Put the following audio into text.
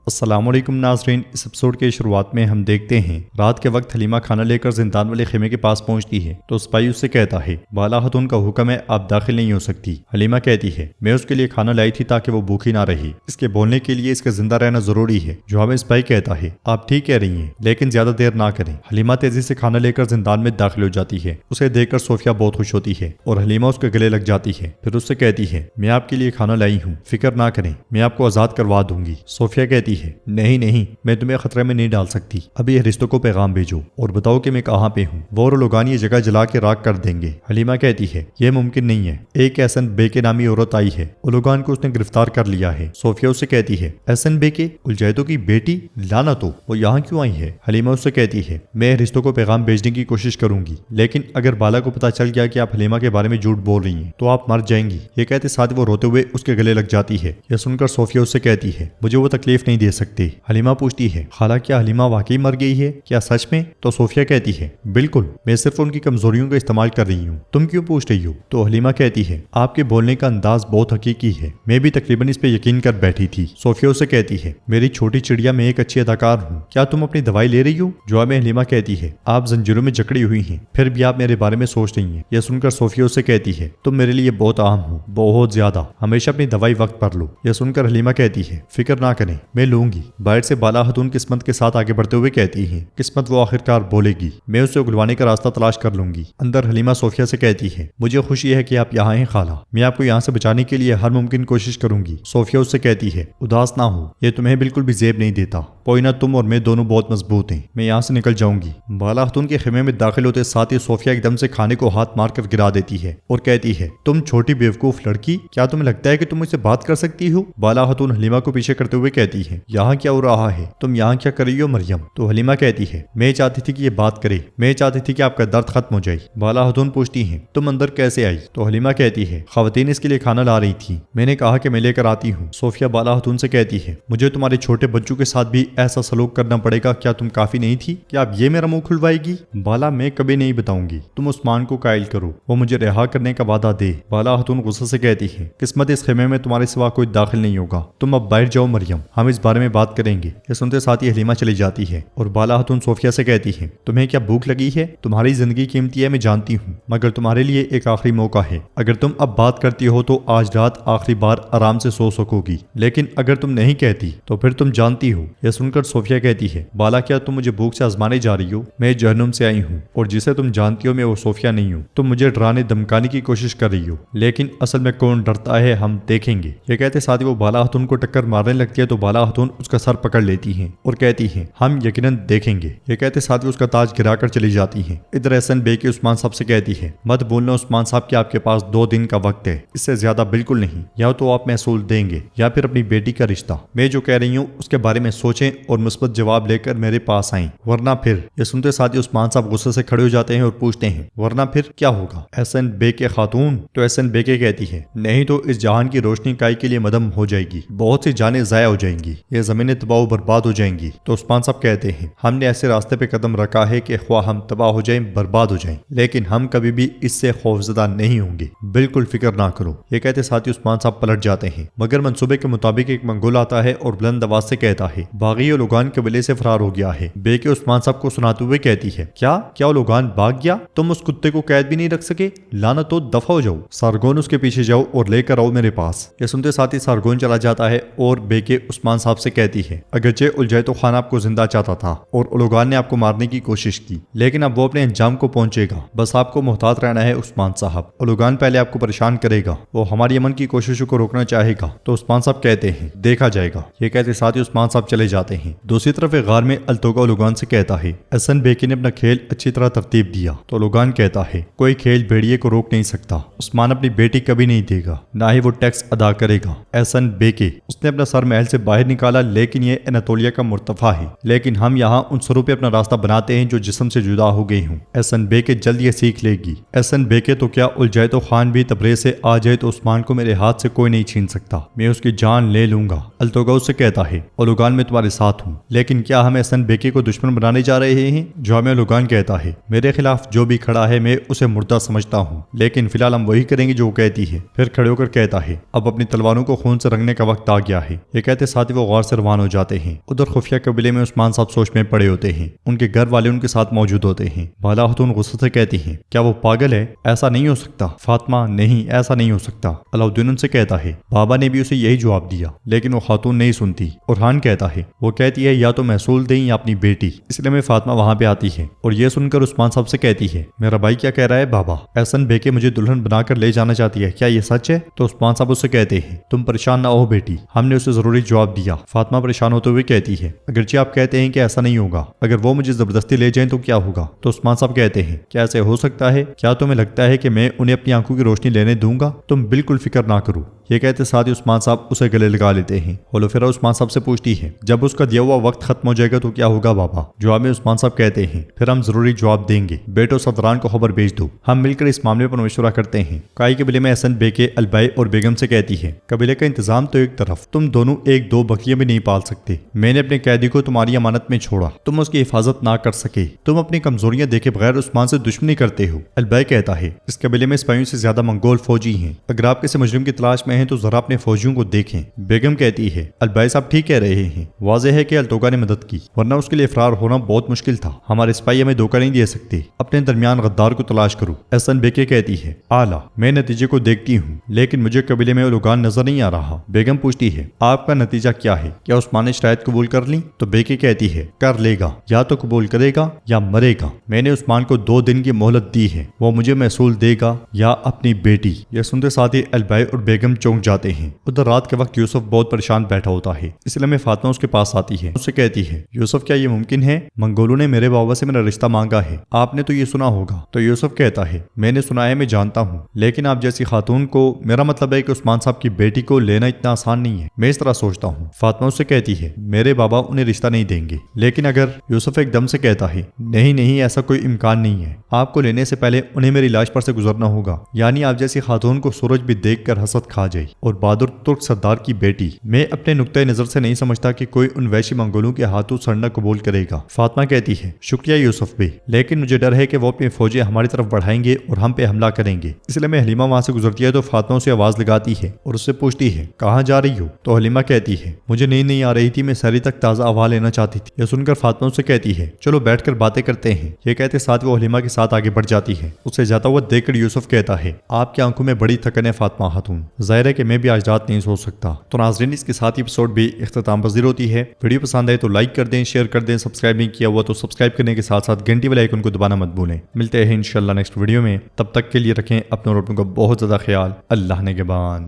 السلام علیکم ناظرین، اس ایپیسوڈ کے شروعات میں ہم دیکھتے ہیں رات کے وقت حلیمہ کھانا لے کر زندان والے خیمے کے پاس پہنچتی ہے تو سپاہی اس سے کہتا ہے بالا خاتون کا حکم ہے، آپ داخل نہیں ہو سکتی۔ حلیمہ کہتی ہے میں اس کے لیے کھانا لائی تھی تاکہ وہ بھوکی نہ رہے، اس کے بولنے کے لیے اس کا زندہ رہنا ضروری ہے۔ جواب میں سپاہی کہتا ہے آپ ٹھیک کہہ رہی ہیں لیکن زیادہ دیر نہ کریں۔ حلیمہ تیزی سے کھانا لے کر زندان میں داخل ہو جاتی ہے۔ اسے دیکھ کر صوفیہ بہت خوش ہوتی ہے اور حلیمہ اس کے گلے لگ جاتی ہے، پھر اس سے کہتی ہے میں آپ کے لیے کھانا لائی ہوں، فکر نہ کریں، میں آپ کو آزاد کروا دوں گی۔ صوفیہ کہتی ہے نہیں، میں تمہیں خطرے میں نہیں ڈال سکتی، ابھی یہ رشتوں کو پیغام بھیجو اور بتاؤ کہ میں کہاں پہ ہوں، وہ اور لوگان یہ جگہ جلا کے راکھ کر دیں گے۔ حلیمہ کہتی ہے یہ ممکن نہیں ہے، ایک احسن بے کے نامی عورت آئی ہے، لوگان کو اس نے گرفتار کر لیا ہے۔ صوفیہ اس سے کہتی ہے احسن بے کے الجیدو کی بیٹی، لعنت ہو، وہ یہاں کیوں آئی ہے؟ حلیمہ اس سے کہتی ہے میں رشتوں کو پیغام بھیجنے کی کوشش کروں گی، لیکن اگر بالا کو پتا چل گیا کہ آپ حلیمہ کے بارے میں جھوٹ بول رہی ہیں تو آپ مر جائیں گی۔ یہ کہتے ساتھ وہ روتے ہوئے اس کے گلے لگ جاتی ہے۔ یہ سن کر صوفیہ اس سے کہتی ہے مجھے وہ تکلیف نہیں دے سکتے۔ حلیمہ پوچھتی ہے خالہ کیا حلیمہ واقعی مر گئی ہے؟ کیا سچ میں؟ تو صوفیہ کہتی ہے بالکل، میں صرف ان کی کمزوریوں کا استعمال کر رہی ہوں، تم کیوں پوچھ رہی ہو؟ تو حلیمہ کہتی ہے آپ کے بولنے کا انداز بہت حقیقی ہے، میں بھی تقریباً اس پہ یقین کر بیٹھی تھی۔ صوفیہ سے کہتی ہے میری چھوٹی چڑیا میں ایک اچھی اداکار ہوں، کیا تم اپنی دوائی لے رہی ہو؟ جواب میں حلیمہ کہتی ہے آپ زنجیروں میں جکڑی ہوئی ہیں، پھر بھی آپ میرے بارے میں سوچ رہی ہیں۔ یہ سن کر صوفیہ سے کہتی ہے تم میرے لیے بہت اہم ہو، بہت زیادہ، ہمیشہ اپنی دوائی وقت پر لو۔ یہ سن کر حلیمہ کہتی ہے فکر نہ کریں، میں لوں گی۔ باہر سے بالا خاتون قسمت کے ساتھ آگے بڑھتے ہوئے کہتی ہیں قسمت وہ آخرکار بولے گی، میں اسے اگلوانے کا راستہ تلاش کر لوں گی۔ اندر حلیمہ صوفیہ سے کہتی ہے مجھے خوشی ہے کہ آپ یہاں ہیں خالہ، میں آپ کو یہاں سے بچانے کے لیے ہر ممکن کوشش کروں گی۔ صوفیہ اس سے کہتی ہے اداس نہ ہو، یہ تمہیں بالکل بھی زیب نہیں دیتا، پوئینہ تم اور میں دونوں بہت مضبوط ہیں، میں یہاں سے نکل جاؤں گی۔ بالا خاتون کے خیمے میں داخل ہوتے ساتھ ہی صوفیہ ایک دم سے کھانے کو ہاتھ مار کر گرا دیتی ہے اور کہتی ہے تم چھوٹی بیوقوف لڑکی، کیا تمہیں لگتا ہے کہ تم مجھ سے بات کر سکتی ہو؟ بالا خاتون حلیمہ کو پیچھے کرتے ہوئے کہتی ہے یہاں کیا ہو رہا ہے، تم یہاں کیا کر رہی ہو مریم؟ تو حلیمہ کہتی ہے میں چاہتی تھی کہ یہ بات کرے، میں چاہتی تھی کہ آپ کا درد ختم ہو جائے۔ بالا خاتون پوچھتی ہیں تم اندر کیسے آئی؟ تو حلیمہ کہتی ہے خواتین اس کے لیے کھانا لا رہی تھی، میں نے کہا کہ میں لے کر آتی ہوں۔ صوفیہ بالا خاتون سے کہتی ہے مجھے تمہارے چھوٹے بچوں کے ساتھ بھی ایسا سلوک کرنا پڑے گا، کیا تم کافی نہیں تھی؟ کیا اب یہ میرا منہ کھلوائے گی؟ بالا میں کبھی نہیں بتاؤں گی، تم عثمان کو قائل کرو، وہ مجھے رہا کرنے کا وعدہ دے۔ بالا خاتون غصے سے کہتی ہے قسمت اس خیمے میں تمہارے سوا کوئی داخل نہیں ہوگا، تم اب باہر جاؤ مریم، ہم اس بارے میں بات کریں گے۔ یہ سنتے ساتھ ہی حلیمہ چلی جاتی ہے اور بالا خاتون صوفیہ سے کہتی ہے تمہیں کیا بھوک لگی ہے؟ تمہاری زندگی قیمتی ہے میں جانتی ہوں، مگر تمہارے لیے ایک آخری موقع ہے، اگر تم اب بات کرتی ہو تو آج رات آخری بار آرام سے سو سکو گی، لیکن اگر تم نہیں کہتی تو پھر تم جانتی ہو۔ یہ سن کر صوفیہ کہتی ہے بالا کیا تم مجھے بھوک سے آزمانے جا رہی ہو؟ میں جہنم سے آئی ہوں اور جسے تم جانتی ہو میں وہ صوفیہ نہیں ہوں، تم مجھے ڈرانے دمکانے کی کوشش کر رہی ہو، لیکن اصل میں کون ڈرتا ہے ہم دیکھیں گے۔ یہ کہتے ساتھ ہی وہ بالا خاتون کو ٹکر مارنے لگتی ہے تو بالا خاتون اس کا سر پکڑ لیتی ہیں اور کہتی ہیں ہم یقیناً دیکھیں گے۔ یہ کہتے ساتھ ہی اس کا تاج گرا کر چلی جاتی ہیں۔ ادھر احسن بے کے عثمان صاحب سے کہتی ہے مت بولنا عثمان صاحب کہ آپ کے پاس 2 دن کا وقت ہے، اس سے زیادہ بالکل نہیں، یا تو آپ محصول دیں گے یا پھر اپنی بیٹی کا رشتہ، میں جو کہہ رہی ہوں اس کے بارے میں سوچیں اور مثبت جواب لے کر میرے پاس آئیں، ورنہ پھر۔ یہ سنتے ساتھ ہی عثمان صاحب غصے سے کھڑے ہو جاتے ہیں اور پوچھتے ہیں ورنہ پھر کیا ہوگا احسن بے کے خاتون؟ تو احسن بے کے کہتی ہے نہیں تو اس جہان کی روشنی کائی کے لیے مدم ہو جائے گی، بہت سی جانیں ضائع ہو جائیں گی، یہ زمینیں تباہ و برباد ہو جائیں گی۔ تو عثمان صاحب کہتے ہیں ہم نے ایسے راستے پہ قدم رکھا ہے کہ خواہ ہم تباہ ہو جائیں برباد ہو جائیں، لیکن ہم کبھی بھی اس سے خوفزدہ نہیں ہوں گے، بالکل فکر نہ کرو۔ یہ کہتے ساتھ ہی عثمان صاحب پلٹ جاتے ہیں، مگر منصوبے کے مطابق ایک منگول آتا ہے اور بلند آواز سے کہتا ہے باغی اولوگان قبیلے سے فرار ہو گیا ہے۔ بے کے عثمان صاحب کو سناتے ہوئے کہتی ہے کیا اولوگان بھاگ گیا؟ تم اس کتے کو قید بھی نہیں رکھ سکے؟ لعنت ہو، دفع ہو جاؤ، سارگون اس کے پیچھے جاؤ اور لے کر آؤ میرے پاس۔ یہ سنتے ساتھ ہی سارگون چلا جاتا ہے اور بے کے عثمان صاحب سے کہتی ہے اگرچہ الجیتو خان آپ کو زندہ چاہتا تھا اور اولوگان نے آپ کو مارنے کی کوشش کی، لیکن اب وہ اپنے انجام کو پہنچے گا، بس آپ کو محتاط رہنا ہے عثمان صاحب، اولوگان پہلے آپ کو پریشان کرے گا، وہ ہماری امن کی کوششوں کو روکنا چاہے گا۔ تو عثمان صاحب کہتے ہیں دیکھا جائے گا۔ یہ کہتے ساتھ ہی عثمان صاحب چلے جاتے ہیں۔ دوسری طرف ایک غار میں التوگا اولوگان سے کہتا ہے احسن بیکی نے اپنا کھیل اچھی طرح ترتیب دیا۔ تو اولوگان کہتا ہے کوئی کھیل بھیڑیے کو روک نہیں سکتا، عثمان اپنی بیٹی کبھی نہیں دے گا، نہ ہی وہ ٹیکس ادا کرے گا۔ احسن بیکے اس نے اپنا سر محل سے باہر نکالا، لیکن یہ اناتولیا کا مرتفع ہے، لیکن ہم یہاں ان سروں پہ اپنا راستہ بناتے ہیں جو جسم سے جدا ہو گئی ہوں۔ احسن بیکے جلد یہ سیکھ لے گی۔ احسن بیکے تو کیا الجیتو خان بھی تبریز سے آ جائے تو عثمان کو میرے ہاتھ سے کوئی نہیں چھین سکتا، میں اس کی جان لے لوں گا۔ التوگا اس سے کہتا ہے اولوگان میں تمہارے ساتھ ہوں، لیکن کیا ہم احسن بیکے کو دشمن بنانے جا رہے ہیں؟ جامع اولوگان کہتا ہے میرے خلاف جو بھی کھڑا ہے میں اسے مردہ سمجھتا ہوں، لیکن فی الحال ہم وہی کریں گے جو وہ کہتی ہے۔ پھر کھڑے ہو کر کہتا ہے اب اپنی تلواروں کو خون سے رنگنے کا وقت آ گیا ہے۔ یہ کہتے ساتھ ہی وہ غار سے روان ہو جاتے ہیں۔ ادھر خفیہ قبیلے میں عثمان صاحب سوچ میں پڑے ہوتے ہیں۔ ان کے گھر والے ان کے ساتھ موجود ہوتے ہیں۔ بالا خاتون غصے سے کہتی ہیں کیا وہ پاگل ہے؟ ایسا نہیں ہو سکتا۔ فاطمہ نہیں، ایسا نہیں ہو سکتا۔ علاؤالدین ان سے کہتا ہے بابا نے بھی اسے یہی جواب دیا لیکن وہ خاتون نہیں سنتی۔ اورحان کہتا ہے وہ کہتی ہے یا تو محصول دیں یا اپنی بیٹی۔ اس لیے میں فاطمہ وہاں پہ آتی ہے اور یہ سن کر عثمان صاحب سے کہتی ہے میرا بھائی کیا کہہ رہا ہے بابا؟ احسن بیگم مجھے دلہن بنا کر لے جانا چاہتی ہے، کیا یہ سچ ہے؟ تو عثمان صاحب اس سے کہتے ہیں تم پریشان نہ ہو بیٹی، ہم نے اسے ضروری جواب دیا۔ فاطمہ پریشان ہوتے ہوئے کہتی ہے اگرچہ آپ کہتے ہیں کہ ایسا نہیں ہوگا، اگر وہ مجھے زبردستی لے جائیں تو کیا ہوگا؟ تو عثمان صاحب کہتے ہیں کیا ایسے ہو سکتا ہے؟ کیا تمہیں لگتا ہے کہ میں انہیں اپنی آنکھوں کی روشنی لینے دوں گا؟ تم بالکل فکر نہ کرو۔ یہ کہتے ساتھ ہی عثمان صاحب اسے گلے لگا لیتے ہیں۔ ہولوفیرا عثمان صاحب سے پوچھتی ہے جب اس کا دیا ہوا وقت ختم ہو جائے گا تو کیا ہوگا بابا؟ جواب میں عثمان صاحب کہتے ہیں پھر ہم ضروری جواب دیں گے، بیٹو صدران کو خبر بھیج دو، ہم مل کر اس معاملے پر مشورہ کرتے ہیں۔ کائی قبیلے میں احسن بیگم البائی اور بیگم سے کہتی ہے قبیلے کا انتظام تو ایک طرف، تم دونوں ایک دو بکریاں بھی نہیں پال سکتے۔ میں نے اپنے قیدی کو تمہاری امانت میں چھوڑا، تم اس کی حفاظت نہ کر سکے، تم اپنی کمزوریاں دیکھے بغیر عثمان سے دشمنی کرتے ہو۔ البائی کہتا ہے اس قبیلے میں سپاہیوں سے زیادہ منگول فوجی ہیں، اگر آپ کسی مجرم کی تلاش میں ہیں تو ذرا اپنے فوجیوں کو دیکھیں۔ بیگم کہتی ہے البائی صاحب ٹھیک کہہ رہے ہیں، واضح ہے کہ التوگا نے مدد کی ورنہ اس کے لیے فرار ہونا بہت مشکل تھا، ہمارے سپاہی ہمیں دھوکہ نہیں دے سکتے، اپنے درمیان غدار کو تلاش کرو۔ احسن بیگم کہتی ہے اعلیٰ، میں نتیجے کو دیکھتی ہوں لیکن مجھے قبیلے میں الوگان نظر نہیں آ رہا۔ بیگم پوچھتی ہے آپ کا نتیجہ کیا ہے؟ کیا عثمان نے شرائط قبول کر لی؟ تو بیگم کہتی ہے کر لے گا، یا تو قبول کرے گا یا مرے گا۔ میں نے عثمان کو 2 دن کی مہلت دی ہے، وہ مجھے محصول دے گا یا اپنی بیٹی۔ یہ سنتے ساتھ ہی البائی اور بیگم چونک جاتے ہیں۔ ادھر رات کے وقت یوسف بہت پریشان بیٹھا ہوتا ہے، اس لیے میں فاطمہ اس کے پاس آتی ہے، اس سے کہتی ہے یوسف کیا یہ ممکن ہے؟ منگولوں نے میرے بابا سے میرا رشتہ مانگا ہے، آپ نے تو یہ سنا ہوگا۔ تو یوسف کہتا ہے میں نے سنا ہے، میں جانتا ہوں، لیکن آپ جیسی خاتون کو، میرا مطلب ہے کہ عثمان صاحب کی بیٹی کو لینا اتنا آسان نہیں ہے، میں اس طرح سوچتا ہوں۔ فاطمہ اس سے کہتی ہے میرے بابا انہیں رشتہ نہیں دیں گے، لیکن اگر، یوسف ایک دم سے کہتا ہے نہیں نہیں، ایسا کوئی امکان نہیں ہے، آپ کو لینے سے پہلے انہیں میری لاش پر سے گزرنا ہوگا، یعنی آپ جیسی خاتون کو سورج بھی دیکھ کر حسد کھا جائے، اور بہادر ترک سردار کی بیٹی۔ میں اپنے نقطۂ نظر سے نہیں سمجھتا کہ کوئی ان وحشی منگولوں کے ہاتھوں سڑنا قبول کرے گا۔ فاطمہ کہتی ہے شکریہ یوسف بھائی، لیکن مجھے ڈر ہے کہ وہ اپنی فوجیں ہماری طرف بڑھائیں گے اور ہم پہ حملہ کریں گے، اس لیے میں حلیمہ وہاں سے گزرتی ہے تو فاطمہ اسے آواز لگاتی ہے اور اس سے پوچھتی ہے کہاں جا رہی ہو؟ تو حلیمہ کہتی ہے مجھے نیند نہیں آ رہی تھی، میں سحری تک تازہ ہوا لینا چاہتی تھی۔ یہ سن کر فاطمہ اسے کہتی ہے چلو بیٹھ کر باتیں کرتے ہیں۔ یہ کہتے ساتھ وہ حلیمہ کے ساتھ آگے بڑھ جاتی ہے۔ اسے جاتا ہوا دیکھ کر یوسف کہتا ہے آپ کی آنکھوں میں بڑی تھکن ہے فاطمہ خاتون، ظاہر ہے کہ میں بھی آج رات نہیں سو سکتا۔ تو ناظرین اس کے ساتھ ایپیسوڈ بھی اختتام پذیر ہوتی ہے۔ ویڈیو پسند آئے تو لائک کر دیں، شیئر کر دیں، سبسکرائب نہیں کیا ہوا تو سبسکرائب کرنے کے ساتھ ساتھ گھنٹی والے آئیکن کو دبانا مت بھولیں۔ ملتے ہیں انشاءاللہ نیکسٹ ویڈیو میں، تب تک کے لیے رکھیں اپنے اور اپنوں کا بہت زیادہ خیال۔ اللہ نگہبان۔